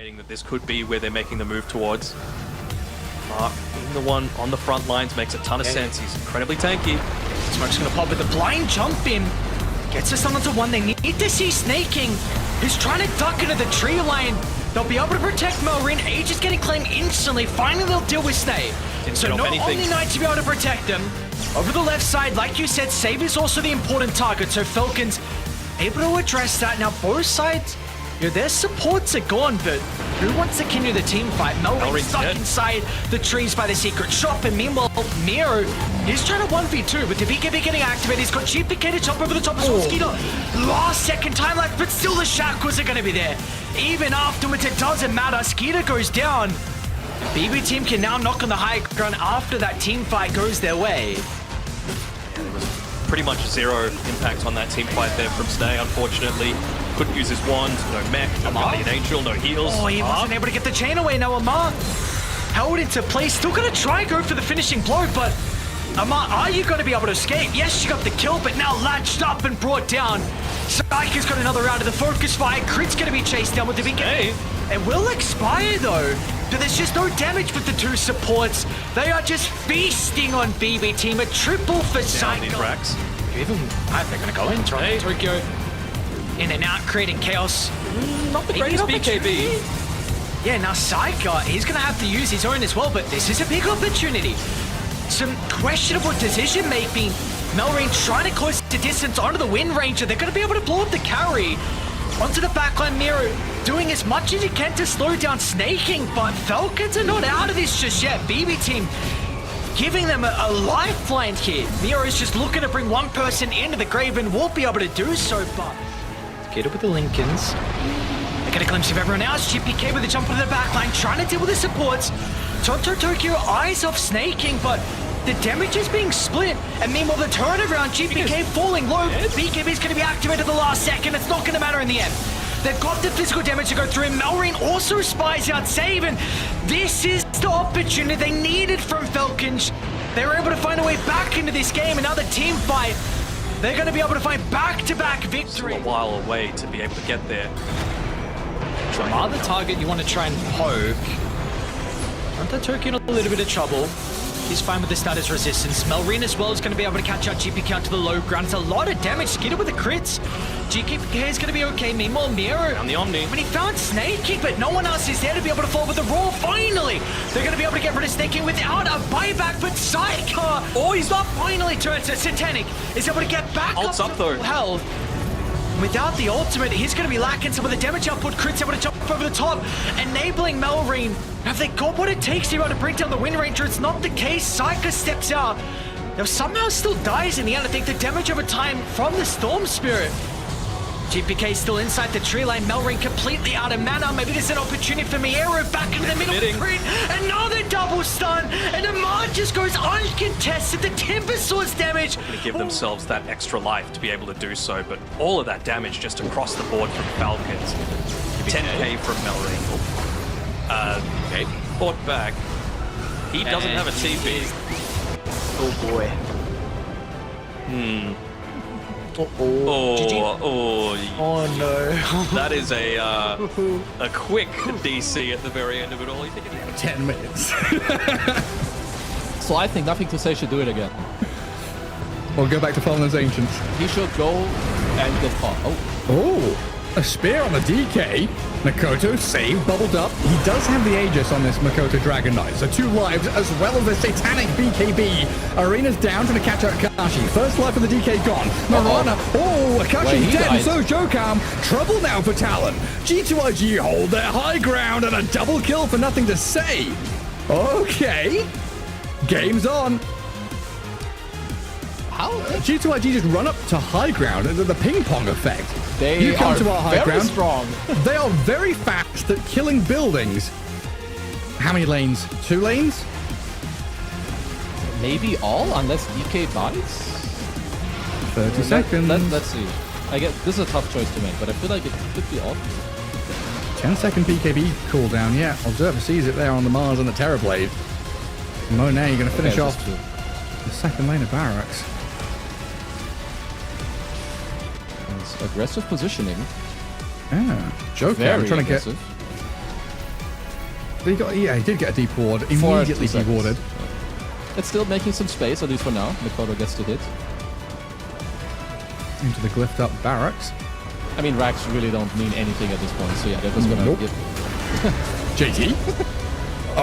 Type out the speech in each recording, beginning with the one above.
intimating that this could be where they're making the move towards. Mark, being the one on the front lines, makes a ton of sense. He's incredibly tanky. Smoke's gonna pop with the blind jump in. Gets us onto one. They need to see snaking. He's trying to duck into the tree line. They'll be able to protect Melrin. Age is getting claimed instantly. Finally, they'll deal with Snake. So not only Knight to be able to protect them. Over the left side, like you said, Save is also the important target. So Falcons able to address that. Now both sides, their supports are gone, but who wants to continue the team fight? Melrin's stuck inside the trees by the secret shop, and meanwhile, Miro, he's trying to 1v2 with the BKB getting activated. He's got GPK to jump over the top as well. Skeeter, last second time left, but still the shackles are going to be there. Even afterwards, it doesn't matter. Skeeter goes down. The BB team can now knock on the high ground after that team fight goes their way. There was pretty much zero impact on that team fight there from Snay, unfortunately. Couldn't use his wand, no mech, no Guardian Angel, no heals. Oh, he wasn't able to get the chain away now. Amar held into place. Still going to try and go for the finishing blow, but Amar, are you going to be able to escape? Yes, you got the kill, but now latched up and brought down. Psyche's got another round of the focus fire. Crit's going to be chased down with the BK. It will expire, though. But there's just no damage with the two supports. They are just feasting on BB team. A triple for Psyche. Even they're going to go in. Tokyo in and out, creating chaos. Not the greatest BKB. Yeah, now Psyche, he's going to have to use his own as well, but this is a big opportunity. Some questionable decision making. Melrin trying to close the distance onto the Wind Ranger. They're going to be able to blow up the carry. Onto the backline, Miro doing as much as he can to slow down Snaking, but Falcons are not out of this just yet. BB team giving them a lifeline here. Miro is just looking to bring one person into the grave and won't be able to do so, but get it with the Lincolns. They get a glimpse of everyone else. GPK with a jump into the backline, trying to deal with the supports. Tokyo eyes off Snaking, but the damage is being split, and meanwhile the turnaround, GPK falling low. BKB is going to be activated at the last second. It's not going to matter in the end. They've got the physical damage to go through, and Melrin also spies out Save, and this is the opportunity they needed from Falcons. They were able to find a way back into this game, and now the team fight, they're going to be able to find back-to-back victory. Still a while away to be able to get there. Jamar, the target you want to try and poke. Hunter Tokyo in a little bit of trouble. He's fine with the status resistance. Melrin as well is going to be able to catch out GPK onto the low ground. It's a lot of damage. Skeeter with the crits. GPK is going to be okay. Meanwhile, Miro on the Omni. When he found Snaking, but no one else is there to be able to fall with the Roar. Finally, they're going to be able to get rid of Snaking without a buyback. But Psyche, oh, he's not finally turns to Satanic. Is able to get back up to though. Health. Without the ultimate, he's going to be lacking some of the damage output. Crit's able to jump over the top, enabling Melrin. Have they got what it takes to be able to bring down the Wind Ranger? It's not the case. Psyche steps out. Now somehow still dies in the end. I think the damage over time from the Storm Spirit. GPK still inside the tree line. Melrin completely out of mana. Maybe there's an opportunity for Miero back into the middle of the crit. Another double stun. And Amar just goes uncontested. The Tempest Sword's damage. Going to give themselves that extra life to be able to do so. But all of that damage just across the board from Falcons. 10k from Melrin. Okay, fought back. He doesn't have a TP. Oh boy. Oh no. That is a quick DC at the very end of it all. You think it 10 minutes. So I think Nothing to Say should do it again. Or go back to Fallen's Ancients. He should go and get caught. Oh, a spear on the DK. Makoto, save, bubbled up. He does have the Aegis on this Makoto Dragon Knight. So 2 lives, as well as the Satanic BKB. Arena's down, trying to catch out Akashi. First life of the DK gone. Marana, Akashi's dead, and so Jokam. Trouble now for Talon. G2IG hold their high ground, and a double kill for Nothing to Say. Okay. Game's on. How? G2IG just run up to high ground, the ping pong effect. They come are to our high very ground. strong. They are very fast at killing buildings. How many lanes? 2 lanes? Maybe all, unless DK bites? 30 seconds. Let's see. I guess this is a tough choice to make, but I feel like it could be all. 10-second BKB cooldown. Yeah, Observer sees it there on the Mars and the Terrorblade. Monet, you're going to finish off the second lane of Barracks. Aggressive positioning. Yeah, Joker trying to get He did get a deep ward. Immediately dewarded. It's still making some space, at least for now. Mikoto gets to hit. Into the glyphed up barracks. I mean, racks really don't mean anything at this point, so yeah, they're just gonna give... JT?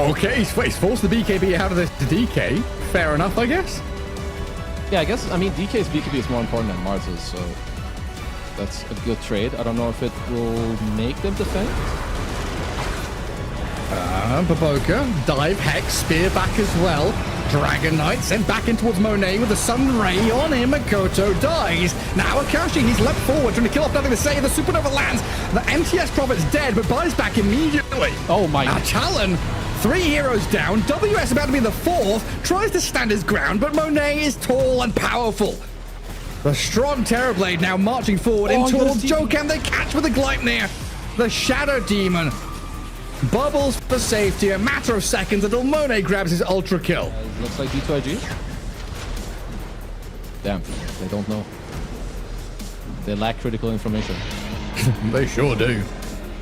Okay, he's forced the BKB out of this to DK. Fair enough, I guess. Yeah, I guess, I mean, DK's BKB is more important than Mars's, so that's a good trade. I don't know if it will make them defend. Baboka, dive, Hex, spear back as well. Dragon Knight sent back in towards Monet with the Sun Ray on him. Makoto dies. Now Akashi, he's leapt forward, trying to kill off nothing to say. The Supernova lands. The MTS Prophet's dead, but buys back immediately. Oh my. Now Talon, 3 heroes down. WS about to be the 4th. Tries to stand his ground, but Monet is tall and powerful. The strong Terrorblade now marching forward in towards Jokan. They catch with the Gleipnir. The Shadow Demon bubbles for safety, a matter of seconds until Monet grabs his ultra kill. Looks like D2IG. Damn, they don't know. They lack critical information. They sure do.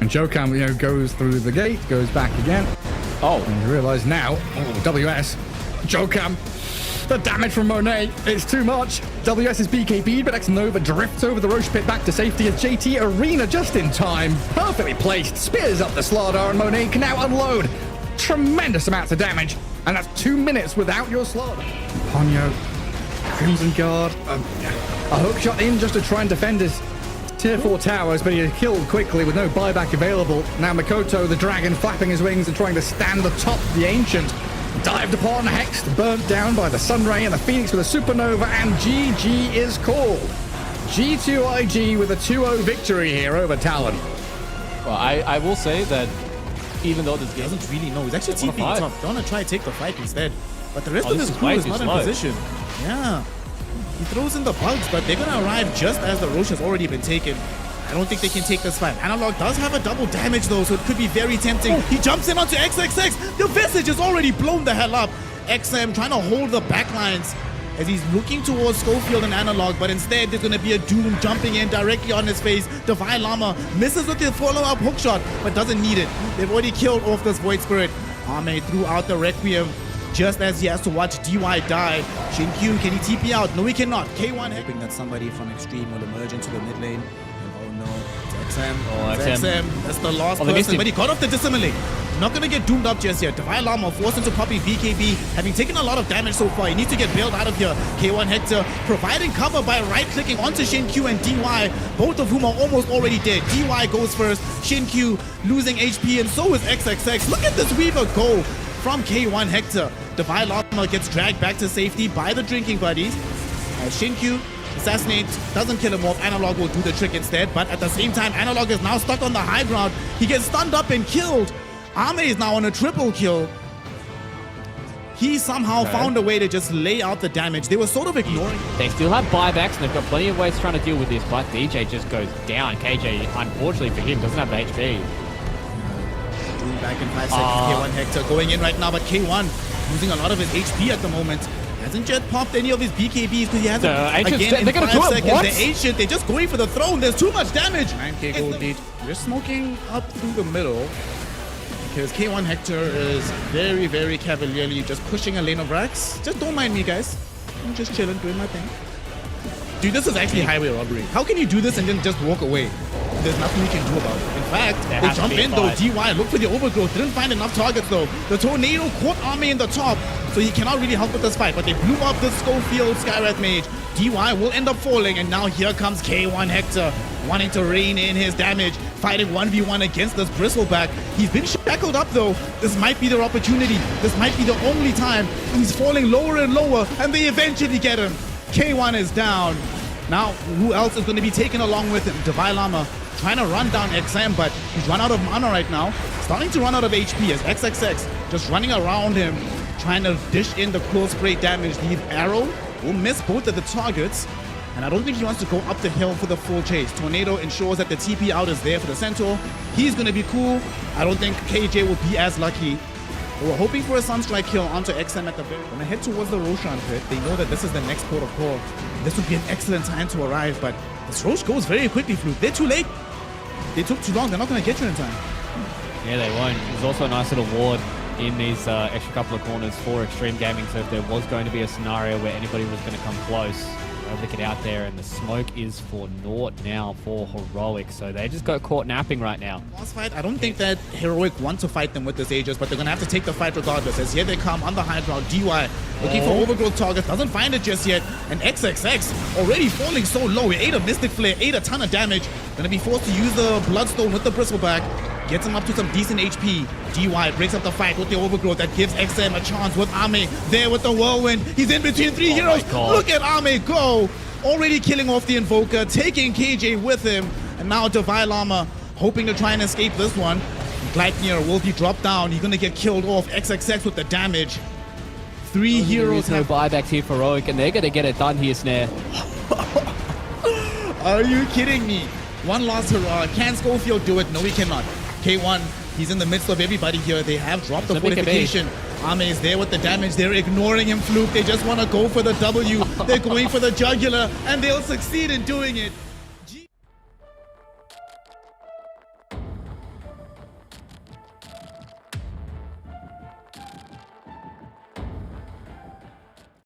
And Jokan, goes through the gate, goes back again. Oh. And you realize now, WS, Jokan, the damage from Monet is too much. WS is BKB'd, but X-Nova drifts over the Roche pit back to safety as JT Arena just in time. Perfectly placed, spears up the Slardar, and Monet can now unload tremendous amounts of damage. And that's 2 minutes without your Slardar. Ponyo, Crimson Guard, a hook shot in just to try and defend his tier 4 towers, but he is killed quickly with no buyback available. Now Makoto, the dragon, flapping his wings and trying to stand atop the Ancient. Dived upon, hexed, burnt down by the Sunray and the Phoenix with a Supernova, and GG is called. G2IG with a 2-0 victory here over Talon. Well, I will say that even though this game doesn't really know, he's actually TPing top. They want to try to take the fight instead, but the rest of his crew is not in position. Yeah, he throws in the bugs, but they're gonna arrive just as the Roche has already been taken. I don't think they can take this fight. Analog does have a double damage though, so it could be very tempting. He jumps in onto XXX. The Visage is already blown the hell up. XM trying to hold the backlines as he's looking towards Schofield and Analog, but instead there's going to be a Doom jumping in directly on his face. Divine Llama misses with the follow-up hookshot, but doesn't need it. They've already killed off this Void Spirit. Ame threw out the Requiem just as he has to watch DY die. Shinkyu, can he TP out? No, he cannot. K1 hoping that somebody from Extreme will emerge into the mid lane. No, it's XM. It's XM. That's the last person, but he got off the dissimilate. Not gonna get doomed up just yet. Divine Llama forced into popping BKB, having taken a lot of damage so far. He needs to get bailed out of here. K1 Hector providing cover by right-clicking onto Shinkyu and DY, both of whom are almost already dead. DY goes first, Shinkyu losing HP, and so is XXX. Look at this Weaver go from K1 Hector. Divine Llama gets dragged back to safety by the drinking buddies. Shinkyu assassinates, doesn't kill him off. Analog will do the trick instead, but at the same time, Analog is now stuck on the high ground. He gets stunned up and killed. Ame is now on a triple kill. He somehow found a way to just lay out the damage. They were sort of ignoring. They still have buybacks and they've got plenty of ways trying to deal with this, but DJ just goes down. KJ, unfortunately for him, doesn't have the HP. Doing back in 5 seconds. K1 Hector going in right now, but K1 losing a lot of his HP at the moment. Hasn't yet popped any of his BKBs because he hasn't. Again, in 5 seconds, the Ancient, they're just going for the throne. There's too much damage. 9k gold lead. They're smoking up through the middle because K1 Hector is very, very cavalierly just pushing a lane of racks. Just don't mind me, guys. I'm just chilling, doing my thing. Dude, this is actually highway robbery. How can you do this and then just walk away? There's nothing you can do about it. In fact, they jump in though. DY look for the overgrowth. Didn't find enough targets though. The tornado caught Ame in the top, so he cannot really help with this fight. But they blew up the Schofield Skywrath Mage. DY will end up falling, and now here comes K1 Hector, wanting to rein in his damage, fighting 1v1 against this Bristleback. He's been shackled up though. This might be their opportunity. This might be the only time. He's falling lower and lower, and they eventually get him. K1 is down. Now, who else is going to be taken along with him? Divine Llama trying to run down XM, but he's run out of mana right now. Starting to run out of HP as XXX just running around him, trying to dish in the close spray damage. The arrow will miss both of the targets, and I don't think he wants to go up the hill for the full chase. Tornado ensures that the TP out is there for the Centaur. He's going to be cool. I don't think KJ will be as lucky. They were hoping for a Sunstrike kill onto XM at the very... When they head towards the Roshan pit, they know that this is the next port of call. This would be an excellent time to arrive, but this Roche goes very quickly, Flute. They're too late. They took too long. They're not going to get you in time. Yeah, they won't. There's also a nice little ward in these extra couple of corners for Extreme Gaming, so if there was going to be a scenario where anybody was going to come close, they'll get out there, and the smoke is for naught now for Heroic, so they just got caught napping right now. Boss fight, I don't think that Heroic want to fight them with this Aegis, but they're going to have to take the fight regardless, as here they come on the high ground. DY looking for overgrowth target, doesn't find it just yet, and XXX already falling so low. He ate a Mystic Flare, ate a ton of damage, going to be forced to use the Bloodstone with the Bristleback. Gets him up to some decent HP. DY breaks up the fight with the overgrowth that gives XM a chance with Ame there with the whirlwind. He's in between three heroes. Look at Ame go. Already killing off the Invoker, taking KJ with him. And now Divine Llama hoping to try and escape this one. Gleipnir will be dropped down. He's going to get killed off. XXX with the damage. Three heroes no have... buybacks here for Heroic, and they're going to get it done here, Snare. Are you kidding me? One last hurrah. Can Schofield do it? No, he cannot. K1, he's in the midst of everybody here. They have dropped the fortification. Ame is there with the damage. They're ignoring him, Fluke. They just want to go for the W. They're going for the jugular, and they'll succeed in doing it.